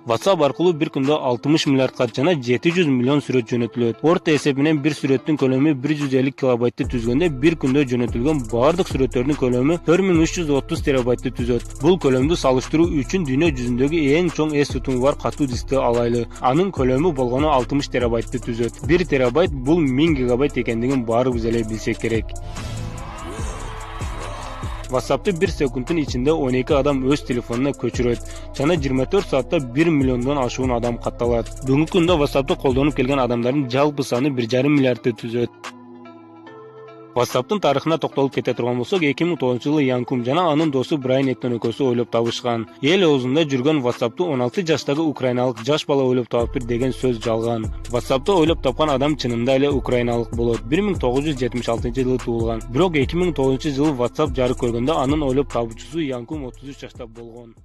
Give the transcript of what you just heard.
WhatsApp arkılуу bir күндө 60 миллиардга жана 700 миллион сүрөт жөнөтүлөт. Орто эсеп менен bir сүрөттүн көлөмү 150 килобайтты түзгөндө bir күндө жөнөтүлгөн бардык сүрөттөрдүн көлөмү 4330 терабайтты түзөт. Бул көлөмдү салыштыруу үчүн дүйнө жүзүндөгү эң чоң эс тутуму бар катуу дискти алайлы. Анын көлөмү болгону 60 терабайтты түзөт. 1 терабайт бул 1000 гигабайт экендигин баарыбыз эле билсек керек. WhatsApp'ты 1 секундтун ичинде 12 адам өз телефонуна көчүрөт. Жана 24 саатта 1 миллиондон ашуун адам катталат. Бүгүнкү күндө WhatsApp'ты колдонуп келген адамдардын жалпы саны 1,5 миллиардты түзөт. WhatsApp'тын тарыхына токтолуп кете турган болсок, 2009-жылы Ян Кум жана анын досу Брайан Эктон экөөсү ойлоп табышкан. Эл оозунда жүргөн WhatsApp'ты 16 жаштагы украиналык жаш бала ойлоп таптыр деген сөз жалган. WhatsApp'ты ойлоп тапкан адам чынында эле украиналык болот. 1976-жылы туулган. Бирок 2009-жылы WhatsApp жарык көргөндө анын ойлоп табуучусу Ян Кум 33 жашта болгон.